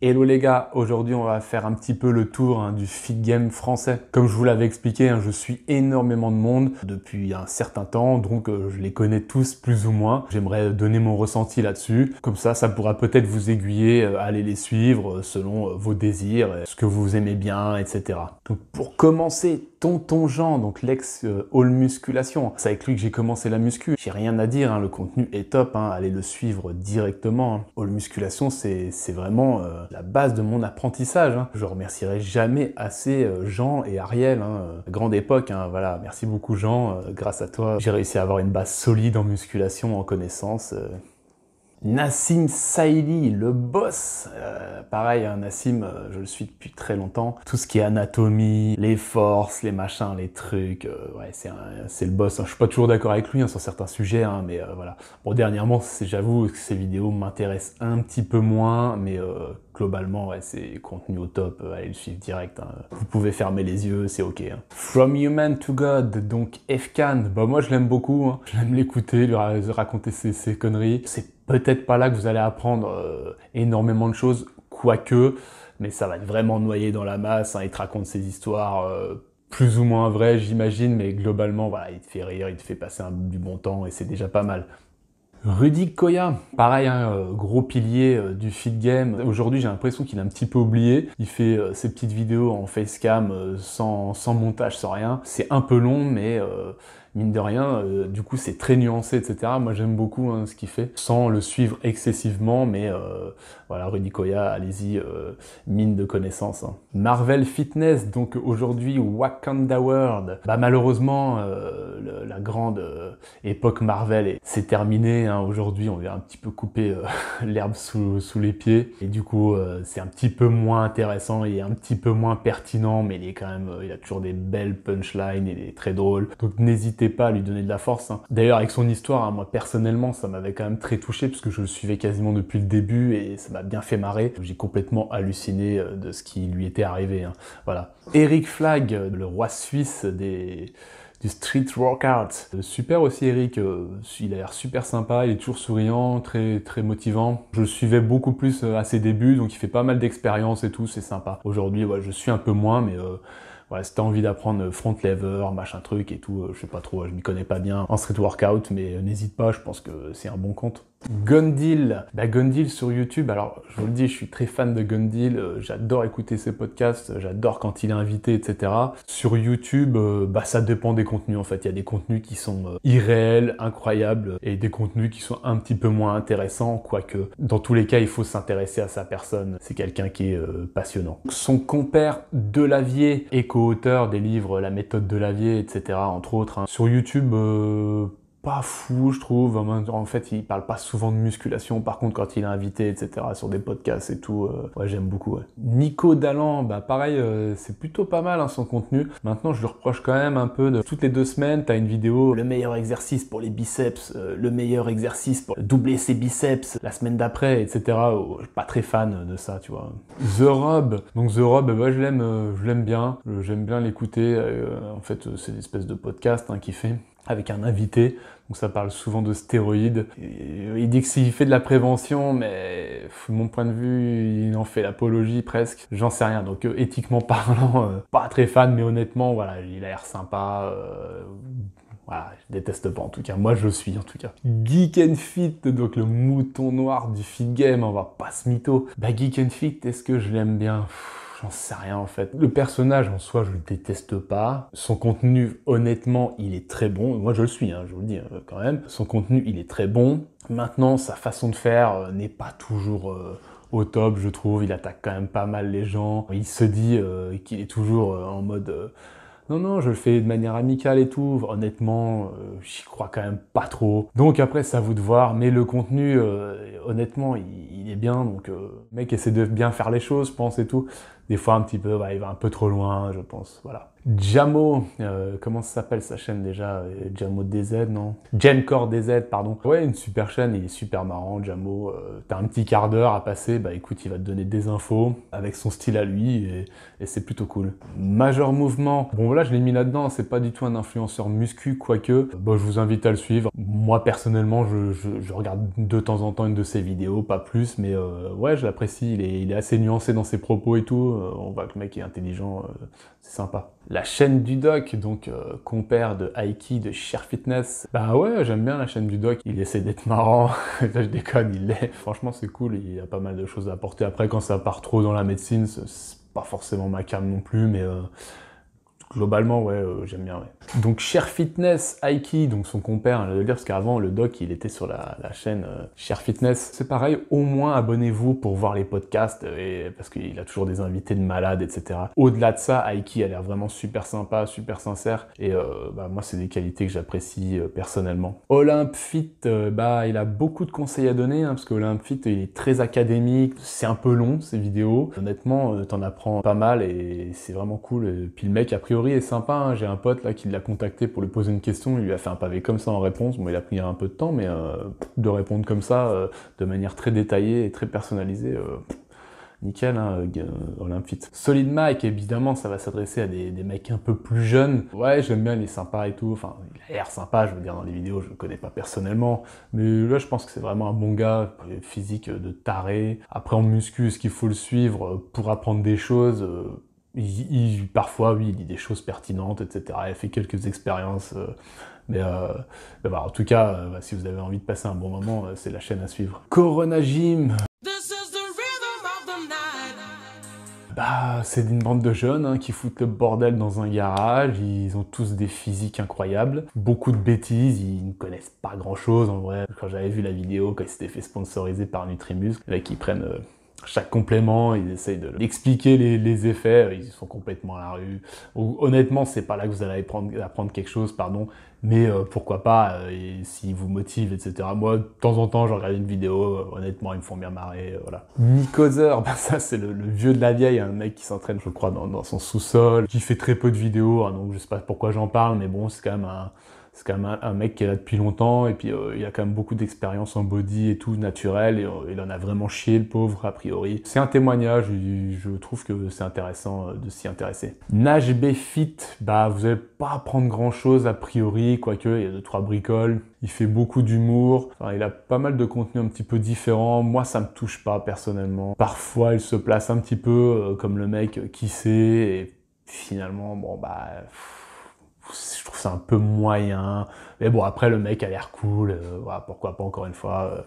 Hello les gars, aujourd'hui on va faire un petit peu le tour du feed game français. Comme je vous l'avais expliqué, je suis énormément de monde depuis un certain temps, donc je les connais tous plus ou moins. J'aimerais donner mon ressenti là-dessus, comme ça pourra peut-être vous aiguiller à aller les suivre selon vos désirs, ce que vous aimez bien, etc. Donc pour commencer, Tonton Jean, donc l'ex All Musculation. C'est avec lui que j'ai commencé la muscu. J'ai rien à dire, le contenu est top, allez le suivre directement. All Musculation, c'est vraiment la base de mon apprentissage. Je remercierai jamais assez Jean et Ariel. Grande époque, voilà. Merci beaucoup Jean. Grâce à toi, j'ai réussi à avoir une base solide en musculation, en connaissances. Nassim Saïli, le boss. Pareil, Nassim, je le suis depuis très longtemps. Tout ce qui est anatomie, les forces, les machins, les trucs, ouais, c'est le boss. Je suis pas toujours d'accord avec lui sur certains sujets, mais voilà. Bon, dernièrement, j'avoue que ces vidéos m'intéressent un petit peu moins, mais globalement, ouais, c'est contenu au top. Allez le suivre direct. Vous pouvez fermer les yeux, c'est ok. From Human to God, donc Efkan. Bah moi, je l'aime beaucoup. Je l'aime l'écouter, lui raconter ses conneries. C'est peut-être pas là que vous allez apprendre énormément de choses, quoique, mais ça va être vraiment noyé dans la masse. Il te raconte ses histoires plus ou moins vraies, j'imagine, mais globalement, voilà, il te fait rire, il te fait passer du bon temps et c'est déjà pas mal. Rudy Koya, pareil, gros pilier du feed game. Aujourd'hui, j'ai l'impression qu'il a un petit peu oublié. Il fait ses petites vidéos en facecam sans montage, sans rien. C'est un peu long, mais mine de rien, du coup, c'est très nuancé, etc. Moi, j'aime beaucoup ce qu'il fait, sans le suivre excessivement, mais voilà, Rudy Koya, allez-y, mine de connaissances. Marvel Fitness, donc aujourd'hui Wakanda World. Bah malheureusement, la grande époque Marvel c'est terminé. Aujourd'hui, on vient un petit peu couper l'herbe sous les pieds. Et du coup, c'est un petit peu moins intéressant, il est un petit peu moins pertinent, mais il est quand même, il a toujours des belles punchlines, il est très drôle. Donc n'hésitez pas à lui donner de la force. D'ailleurs, avec son histoire, moi personnellement, ça m'avait quand même très touché, puisque je le suivais quasiment depuis le début, et ça m'a bien fait marrer. J'ai complètement halluciné de ce qui lui était arrivé. Voilà. Eric Flagg, le roi suisse du street workout. Super aussi Eric, il a l'air super sympa, il est toujours souriant, très très motivant. Je le suivais beaucoup plus à ses débuts, donc il fait pas mal d'expériences et tout, c'est sympa. Aujourd'hui, ouais, je suis un peu moins, mais voilà, si t'as envie d'apprendre front lever, machin truc et tout, je sais pas trop, je m'y connais pas bien en street workout, mais n'hésite pas, je pense que c'est un bon compte. Gundil, Gundil sur YouTube, alors je vous le dis, je suis très fan de Gundil, j'adore écouter ses podcasts, j'adore quand il est invité, etc. Sur YouTube, ça dépend des contenus en fait, il y a des contenus qui sont irréels, incroyables, et des contenus qui sont un petit peu moins intéressants, quoique dans tous les cas, il faut s'intéresser à sa personne, c'est quelqu'un qui est passionnant. Son compère Delavier est co-auteur des livres La méthode Delavier, etc. entre autres. Sur YouTube, pas fou, je trouve. En fait, il parle pas souvent de musculation. Par contre, quand il est invité, etc., sur des podcasts et tout, ouais, j'aime beaucoup. Ouais. Nico Dallan, pareil, c'est plutôt pas mal son contenu. Maintenant, je lui reproche quand même un peu de toutes les 2 semaines, t'as une vidéo, le meilleur exercice pour les biceps, le meilleur exercice pour doubler ses biceps la semaine d'après, etc. Je suis pas très fan de ça, tu vois. The Rob, donc The Rob, je l'aime bien. J'aime bien l'écouter. En fait, c'est une espèce de podcast qu'il fait avec un invité, donc ça parle souvent de stéroïdes. Il dit que s'il fait de la prévention, mais de mon point de vue, il en fait l'apologie presque. J'en sais rien, donc éthiquement parlant, pas très fan, mais honnêtement, voilà, il a l'air sympa. Voilà, je déteste pas en tout cas, moi je le suis en tout cas. Geek and Fit, donc le mouton noir du feed game, on va pas se mytho. Geek and Fit, est-ce que je l'aime bien ? J'en sais rien en fait. Le personnage en soi, je le déteste pas. Son contenu, honnêtement, il est très bon. Moi, je le suis, je vous le dis quand même. Son contenu, il est très bon. Maintenant, sa façon de faire n'est pas toujours au top, je trouve. Il attaque quand même pas mal les gens. Il se dit qu'il est toujours en mode... Non, je le fais de manière amicale et tout. Honnêtement, j'y crois quand même pas trop. Donc après, c'est à vous de voir. Mais le contenu, honnêtement, il il est bien, donc le mec essaie de bien faire les choses, je pense, et tout. Des fois, un petit peu, il va un peu trop loin, je pense, voilà. Jamo, comment ça s'appelle sa chaîne déjà? Jamo DZ, non? Gencore DZ, pardon. Ouais, une super chaîne, il est super marrant, Jamo. T'as un petit quart d'heure à passer, bah écoute, il va te donner des infos avec son style à lui et c'est plutôt cool. Major Mouvement, bon voilà, je l'ai mis là-dedans, c'est pas du tout un influenceur muscu, quoique. Bah, je vous invite à le suivre. Moi, personnellement, je regarde de temps en temps une de ses vidéos, pas plus, mais ouais, je l'apprécie, il est assez nuancé dans ses propos et tout. On voit que le mec est intelligent, c'est sympa. La chaîne du doc, donc compère de Aiki, de Cher Fitness. Bah ouais, j'aime bien la chaîne du doc, il essaie d'être marrant, là je déconne, il l'est. Franchement c'est cool, il y a pas mal de choses à apporter. Après quand ça part trop dans la médecine, c'est pas forcément ma came non plus, mais globalement, ouais, j'aime bien, ouais. Donc, Cher Fitness, Aiki, donc son compère, je veux dire, parce qu'avant, le doc, il était sur la chaîne Cher Fitness. C'est pareil, au moins, abonnez-vous pour voir les podcasts, parce qu'il a toujours des invités de malades, etc. Au-delà de ça, Aiki a l'air vraiment super sympa, super sincère, et bah, moi, c'est des qualités que j'apprécie personnellement. Olympe Fit, bah, il a beaucoup de conseils à donner, hein, parce que Olympe Fit, il est très académique, c'est un peu long, ses vidéos. Honnêtement, t'en apprends pas mal, et c'est vraiment cool. Et puis le mec, a priori, est sympa, hein. J'ai un pote là qui l'a contacté pour lui poser une question, il lui a fait un pavé comme ça en réponse. Bon, il a pris un peu de temps, mais de répondre comme ça, de manière très détaillée et très personnalisée, nickel, hein, Olympe Fit. Solid Mike, évidemment, ça va s'adresser à des mecs un peu plus jeunes. Ouais, j'aime bien, il est sympa et tout. Enfin, il a l'air sympa, je veux dire, dans les vidéos, je le connais pas personnellement. Mais là, je pense que c'est vraiment un bon gars, physique de taré. Après, en muscu, est-ce qu'il faut le suivre pour apprendre des choses? Parfois, oui, il dit des choses pertinentes, etc. Il a fait quelques expériences, mais voilà, en tout cas, si vous avez envie de passer un bon moment, c'est la chaîne à suivre. Corona Gym. Bah, c'est une bande de jeunes hein, qui foutent le bordel dans un garage, ils ont tous des physiques incroyables, beaucoup de bêtises, ils ne connaissent pas grand chose en vrai. Quand j'avais vu la vidéo, quand ils s'étaient fait sponsoriser par Nutrimuscle, là qui prennent chaque complément, ils essayent d'expliquer les effets, ils sont complètement à la rue. Honnêtement, c'est pas là que vous allez apprendre quelque chose, pardon, mais pourquoi pas, s'ils vous motivent, etc. Moi, de temps en temps, je regarde une vidéo, honnêtement, ils me font bien marrer, voilà. Nicoser, bah ça c'est le vieux de la vieille, un mec qui s'entraîne, je crois, dans son sous-sol, qui fait très peu de vidéos, hein, donc je sais pas pourquoi j'en parle, mais bon, c'est quand même un mec qui est là depuis longtemps, et puis il a quand même beaucoup d'expérience en body et tout, naturel, et il en a vraiment chié, le pauvre, a priori. C'est un témoignage, et je trouve que c'est intéressant de s'y intéresser. Nage Fit, bah vous allez pas apprendre grand chose a priori, quoique il y a 2-3 bricoles. Il fait beaucoup d'humour, enfin, il a pas mal de contenu un petit peu différent. Moi, ça me touche pas personnellement. Parfois, il se place un petit peu comme le mec qui sait, et finalement, bon bah... je trouve ça un peu moyen, mais bon après le mec a l'air cool, voilà, pourquoi pas encore une fois,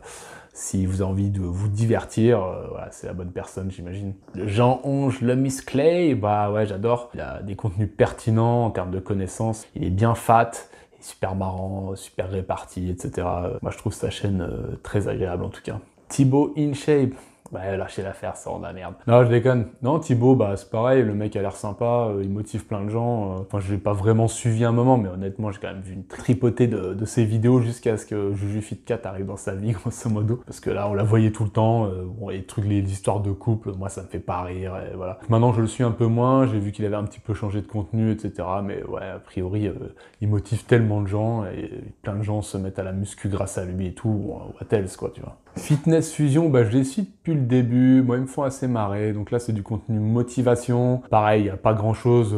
si vous avez envie de vous divertir, voilà, c'est la bonne personne j'imagine. Jean-Onge le Miss Clay, bah ouais j'adore, il a des contenus pertinents en termes de connaissances, il est bien fat, il est super marrant, super réparti, etc. Moi je trouve sa chaîne très agréable en tout cas. Thibaut InShape. Ouais, lâchez l'affaire, ça rend de la merde. Non, je déconne. Non, Thibaut, bah c'est pareil, le mec a l'air sympa, il motive plein de gens. Enfin, je l'ai pas vraiment suivi un moment, mais honnêtement, j'ai quand même vu une tripotée de ses vidéos jusqu'à ce que Jujufit 4 arrive dans sa vie, grosso modo. Parce que là, on la voyait tout le temps. Bon, les trucs, les histoires de couple, moi, ça me fait pas rire, et voilà. Maintenant, je le suis un peu moins, j'ai vu qu'il avait un petit peu changé de contenu, etc. Mais ouais, a priori, il motive tellement de gens, et plein de gens se mettent à la muscu grâce à lui et tout, what else, quoi, tu vois. Fitness Fusion, bah, je les suis depuis le début, moi ils me font assez marrer, donc là c'est du contenu motivation. Pareil, il n'y a pas grand chose,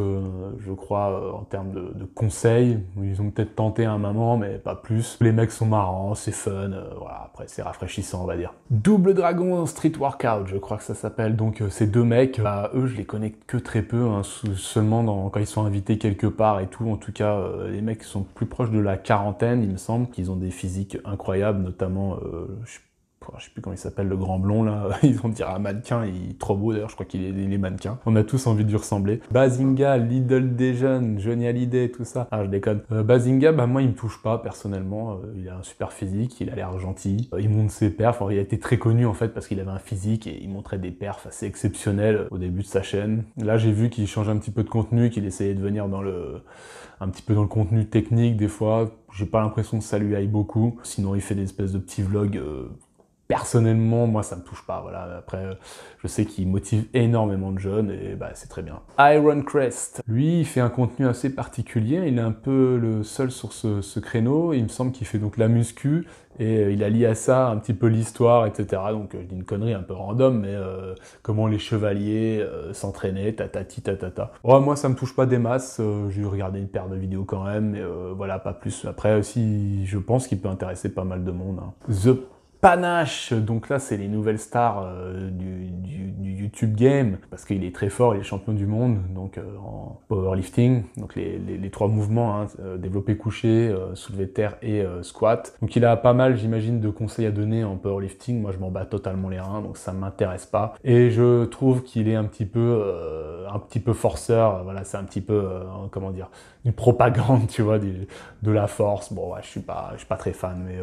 je crois, en termes de conseils. Ils ont peut-être tenté un moment, mais pas plus. Les mecs sont marrants, c'est fun, voilà, après c'est rafraîchissant on va dire. Double Dragon Street Workout, je crois que ça s'appelle, donc ces deux mecs, bah, eux je les connais que très peu, hein, seulement quand ils sont invités quelque part et tout. En tout cas, les mecs sont plus proches de la quarantaine, il me semble, qu'ils ont des physiques incroyables, notamment, je sais plus comment il s'appelle, le grand blond là, ils vont dire un mannequin, il est trop beau d'ailleurs, je crois qu'il est mannequin. On a tous envie de lui ressembler. Bazinga, Lidl des jeunes, Johnny Hallyday, tout ça. Ah, je déconne. Bazinga, bah moi il me touche pas personnellement, il a un super physique, il a l'air gentil, il monte ses perfs, il a été très connu en fait parce qu'il avait un physique et il montrait des perfs assez exceptionnels au début de sa chaîne. Là j'ai vu qu'il changeait un petit peu de contenu, qu'il essayait de venir un petit peu dans le contenu technique des fois. J'ai pas l'impression que ça lui aille beaucoup. Sinon il fait des espèces de petits vlogs personnellement, moi, ça me touche pas. Voilà. Après, je sais qu'il motive énormément de jeunes et bah, c'est très bien. Ironcrest, lui, il fait un contenu assez particulier. Il est un peu le seul sur ce créneau. Il me semble qu'il fait donc la muscu et il allie à ça un petit peu l'histoire, etc. Donc, je dis une connerie un peu random, mais comment les chevaliers s'entraînaient, tatati, tatata. Ouais, moi, ça me touche pas des masses. J'ai regardé une paire de vidéos quand même, mais voilà, pas plus. Après aussi, je pense qu'il peut intéresser pas mal de monde. Hein. The Panache, donc là c'est les nouvelles stars du YouTube game, parce qu'il est très fort, il est champion du monde, donc en powerlifting, donc les trois mouvements, hein, développé couché, soulevé de terre et squat. Donc il a pas mal, j'imagine, de conseils à donner en powerlifting, moi je m'en bats totalement les reins, donc ça m'intéresse pas. Et je trouve qu'il est un petit peu forceur, voilà, c'est un petit peu, comment dire, une propagande, tu vois, de la force. Bon, ouais, je suis pas très fan, mais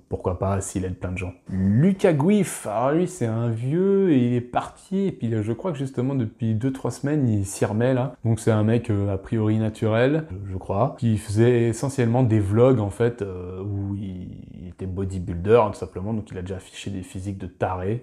pourquoi pas s'il aide plein de gens. Lucas Guif, alors lui c'est un vieux et il est parti, et puis je crois que justement depuis 2-3 semaines il s'y remet là. Donc c'est un mec a priori naturel, je crois, qui faisait essentiellement des vlogs en fait, où il était bodybuilder hein, tout simplement, donc il a déjà affiché des physiques de taré.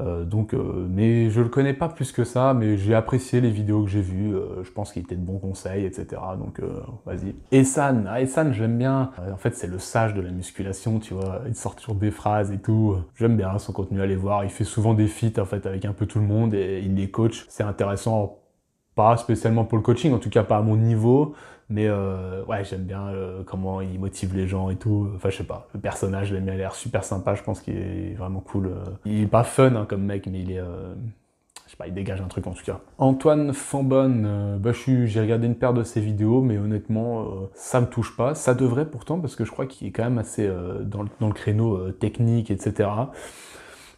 Mais je le connais pas plus que ça, mais j'ai apprécié les vidéos que j'ai vues, je pense qu'il était de bons conseils, etc. Donc vas-y. Ehsan, Ehsan j'aime bien, en fait c'est le sage de la musculation, tu vois, il sort toujours des phrases et tout, j'aime bien son contenu, allez voir, il fait souvent des feats en fait avec un peu tout le monde et il les coach, c'est intéressant, pas spécialement pour le coaching, en tout cas pas à mon niveau, mais ouais, j'aime bien comment il motive les gens et tout. Enfin, je sais pas, le personnage, il a l'air super sympa, je pense qu'il est vraiment cool. Il est pas fun hein, comme mec, mais il est... je sais pas, il dégage un truc en tout cas. Antoine Fambonne, bah, j'ai regardé une paire de ses vidéos, mais honnêtement, ça me touche pas. Ça devrait pourtant, parce que je crois qu'il est quand même assez dans le créneau technique, etc.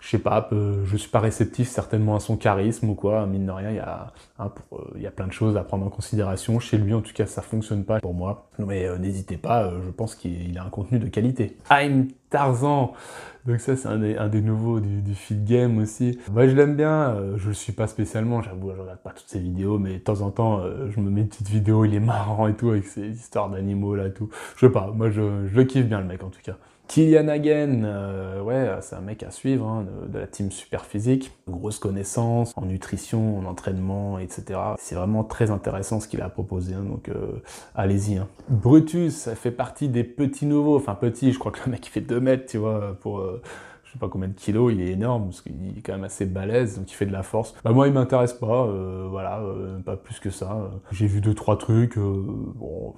Je sais pas, je suis pas réceptif certainement à son charisme ou quoi, mine de rien, il y a plein de choses à prendre en considération. Chez lui, en tout cas, ça fonctionne pas pour moi. Mais n'hésitez pas, je pense qu'il a un contenu de qualité. I'm Tarzan, donc ça c'est un des nouveaux du feed game aussi. Moi je l'aime bien, je le suis pas spécialement, j'avoue, je regarde pas toutes ses vidéos, mais de temps en temps, je me mets une petite vidéo, il est marrant et tout, avec ses histoires d'animaux là, tout. Je sais pas, moi je le kiffe bien le mec en tout cas. Kylian Hagen, ouais, c'est un mec à suivre, hein, de la team Super Physique. Grosse connaissance en nutrition, en entraînement, etc. C'est vraiment très intéressant ce qu'il a proposé, hein, donc allez-y. Hein. Brutus, ça fait partie des petits nouveaux, enfin petit, je crois que le mec il fait 2 mètres, tu vois, pour... je sais pas combien de kilos, il est énorme, parce qu'il est quand même assez balèze, donc il fait de la force. Bah moi il m'intéresse pas, voilà, pas plus que ça. J'ai vu 2-3 trucs, bon...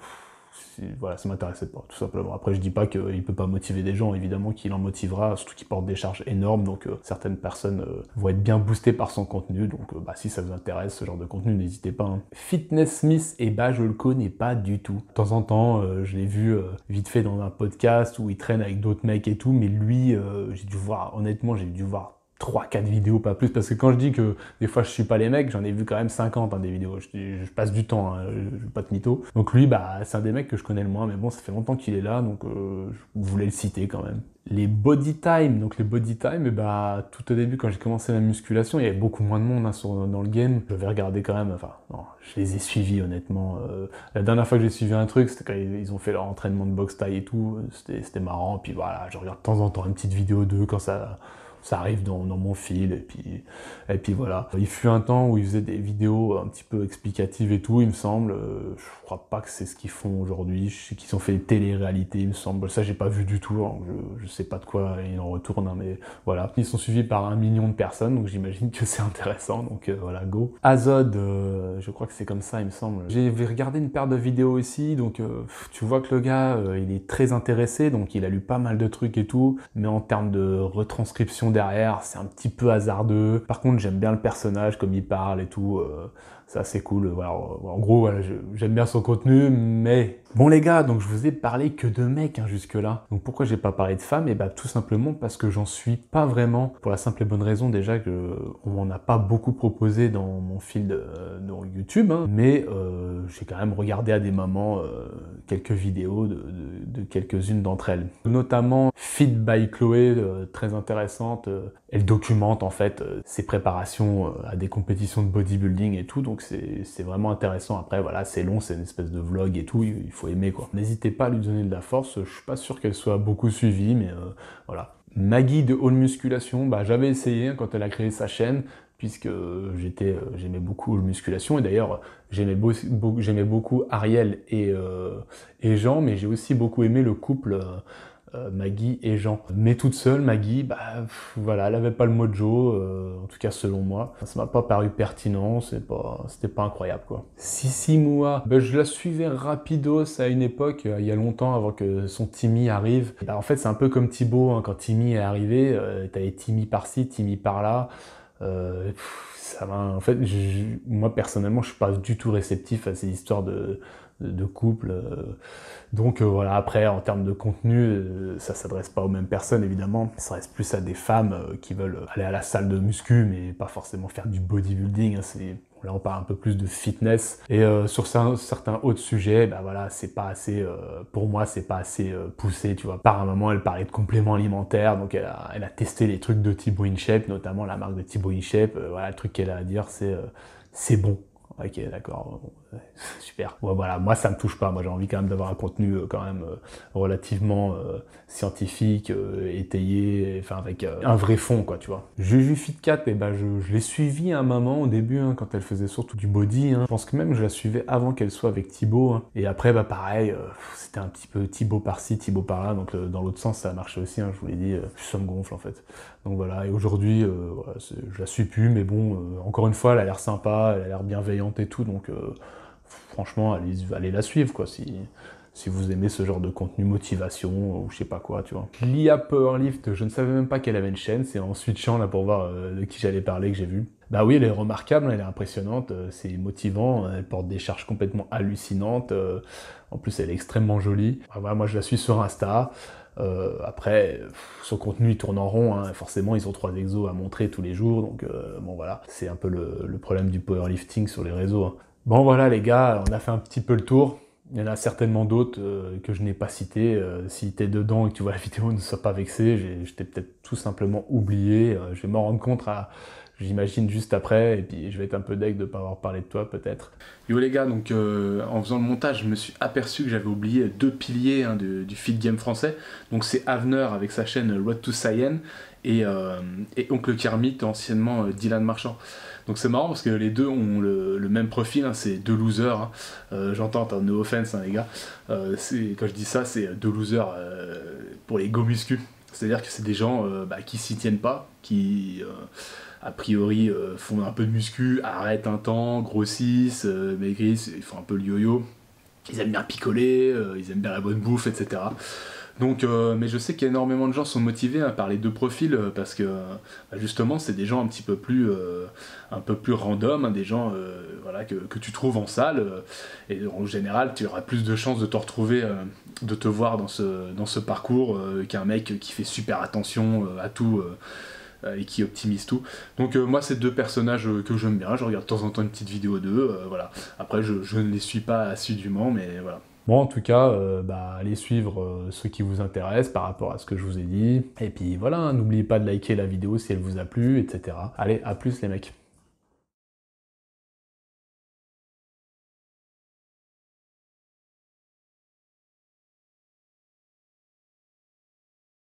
Voilà, ça m'intéressait pas, tout simplement. Après, je dis pas qu'il peut pas motiver des gens, évidemment qu'il en motivera, surtout qu'il porte des charges énormes, donc certaines personnes vont être bien boostées par son contenu, donc bah, si ça vous intéresse, ce genre de contenu, n'hésitez pas. Hein. Fitness Smith, et bah je le connais pas du tout. De temps en temps, je l'ai vu vite fait dans un podcast où il traîne avec d'autres mecs et tout, mais lui, j'ai dû voir, honnêtement, j'ai dû voir 3-4 vidéos, pas plus, parce que quand je dis que des fois je suis pas les mecs, j'en ai vu quand même 50 hein, des vidéos, je passe du temps, hein, je vais pas de mytho. Donc lui, bah c'est un des mecs que je connais le moins, mais bon, ça fait longtemps qu'il est là, donc je voulais le citer quand même. Les body time, donc les body time, et bah tout au début quand j'ai commencé la musculation, il y avait beaucoup moins de monde hein, dans le game. Je vais regarder quand même, enfin, non, je les ai suivis honnêtement. La dernière fois que j'ai suivi un truc, c'était quand ils ont fait leur entraînement de boxe taille et tout, c'était marrant, puis voilà, je regarde de temps en temps une petite vidéo d'eux quand ça arrive dans mon fil, et puis voilà. Il fut un temps où ils faisaient des vidéos un petit peu explicatives et tout, il me semble. Je crois pas que c'est ce qu'ils font aujourd'hui. Je sais qu'ils ont fait des télé-réalités, il me semble. Ça, j'ai pas vu du tout. Donc je sais pas de quoi il en retourne, hein, mais voilà. Ils sont suivis par 1 million de personnes, donc j'imagine que c'est intéressant. Donc voilà, go. Azod, je crois que c'est comme ça, il me semble. J'ai regardé une paire de vidéos aussi, donc tu vois que le gars, il est très intéressé, donc il a lu pas mal de trucs et tout, mais en termes de retranscription derrière, c'est un petit peu hasardeux. Par contre, j'aime bien le personnage, comme il parle et tout, c'est assez cool. Voilà, en gros, voilà, j'aime bien son contenu, mais... Bon les gars, donc je vous ai parlé que de mecs hein, jusque-là. Donc pourquoi j'ai pas parlé de femmes? Et bah tout simplement parce que j'en suis pas vraiment, pour la simple et bonne raison déjà que on m'en a pas beaucoup proposé dans mon fil de YouTube, hein, mais j'ai quand même regardé à des moments quelques vidéos de quelques-unes d'entre elles. Notamment Fit by Chloé, très intéressante. Elle documente en fait ses préparations à des compétitions de bodybuilding et tout, donc c'est vraiment intéressant. Après voilà, c'est long, c'est une espèce de vlog et tout, il faut aimer quoi. N'hésitez pas à lui donner de la force, je suis pas sûr qu'elle soit beaucoup suivie, mais voilà. Maggie de All Musculation, bah, j'avais essayé hein, quand elle a créé sa chaîne, puisque j'aimais beaucoup All Musculation, et d'ailleurs j'aimais beaucoup Ariel et Jean, mais j'ai aussi beaucoup aimé le couple Maggie et Jean. Mais toute seule, Maggie, bah voilà, elle avait pas le mojo, en tout cas selon moi. Ça m'a pas paru pertinent, c'était pas incroyable quoi. Sissi Moua, bah, je la suivais rapidos à une époque, il y a longtemps, avant que son Timmy arrive. Bah, en fait, c'est un peu comme Thibaut, hein, quand Timmy est arrivé, t'avais Timmy par-ci, Timmy par-là. Ça va, en fait, moi personnellement, je suis pas du tout réceptif à ces histoires de couple. Donc voilà, après, en termes de contenu, ça s'adresse pas aux mêmes personnes, évidemment. Ça s'adresse plus à des femmes qui veulent aller à la salle de muscu, mais pas forcément faire du bodybuilding. Hein, là, on parle un peu plus de fitness. Et sur certains autres sujets, bah voilà, c'est pas assez, pour moi, c'est pas assez poussé, tu vois. Par un moment, elle parlait de compléments alimentaires, donc elle a testé les trucs de Thibaut InShape, notamment la marque de Thibaut InShape. Voilà, le truc qu'elle a à dire, c'est bon. Ok, d'accord, super. Ouais, voilà, moi ça me touche pas, moi j'ai envie quand même d'avoir un contenu quand même relativement scientifique, étayé, enfin avec un vrai fond quoi, tu vois. Juju Fitcat, eh ben, je l'ai suivi un moment au début, hein, quand elle faisait surtout du body, hein. Je pense que même je la suivais avant qu'elle soit avec Thibaut, hein. Et après, bah pareil, c'était un petit peu Thibaut par-ci, Thibaut par-là, donc dans l'autre sens ça a marché aussi, hein, je vous l'ai dit, ça me gonfle en fait. Donc voilà, et aujourd'hui, voilà, je la suis plus, mais bon, encore une fois, elle a l'air sympa, elle a l'air bienveillante et tout, donc franchement, allez la suivre, quoi, si vous aimez ce genre de contenu motivation, ou je sais pas quoi, tu vois. Lia Powerlift, je ne savais même pas qu'elle avait une chaîne, c'est en switchant là pour voir de qui j'allais parler que j'ai vu. Bah oui, elle est remarquable, elle est impressionnante, c'est motivant, elle porte des charges complètement hallucinantes, en plus elle est extrêmement jolie. Voilà, moi je la suis sur Insta. Après, son contenu il tourne en rond, hein. Forcément ils ont 3 exos à montrer tous les jours, donc bon voilà, c'est un peu le problème du powerlifting sur les réseaux, hein. Bon voilà les gars, on a fait un petit peu le tour. Il y en a certainement d'autres que je n'ai pas cités. Si t'es dedans et que tu vois la vidéo, ne sois pas vexé, je t'ai peut-être tout simplement oublié. Je vais m'en rendre compte, j'imagine, juste après, et puis je vais être un peu deg de ne pas avoir parlé de toi peut-être. Yo les gars, donc en faisant le montage, je me suis aperçu que j'avais oublié 2 piliers hein, du feed game français. Donc c'est Avner avec sa chaîne Road to Cyan et Oncle Kermit, anciennement Dylan Marchand. Donc c'est marrant parce que les deux ont le même profil, hein, c'est 2 losers. Hein. J'entends, no offense hein, les gars. Quand je dis ça, c'est 2 losers pour les go muscu. C'est-à-dire que c'est des gens qui s'y tiennent pas, qui a priori font un peu de muscu, arrêtent un temps, grossissent, maigrissent, ils font un peu le yo-yo. Ils aiment bien picoler, ils aiment bien la bonne bouffe, etc. Donc, mais je sais qu'énormément de gens sont motivés hein, par les 2 profils parce que justement c'est des gens un petit peu plus random, hein, des gens voilà, que tu trouves en salle et en général tu auras plus de chances de te retrouver, de te voir dans ce parcours qu'un mec qui fait super attention à tout et qui optimise tout. Donc moi c'est 2 personnages que j'aime bien, je regarde de temps en temps une petite vidéo d'eux, voilà. Après je ne les suis pas assidûment mais voilà. Bon, en tout cas, allez suivre ceux qui vous intéressent par rapport à ce que je vous ai dit. Et puis voilà, hein, n'oubliez pas de liker la vidéo si elle vous a plu, etc. Allez, à plus les mecs.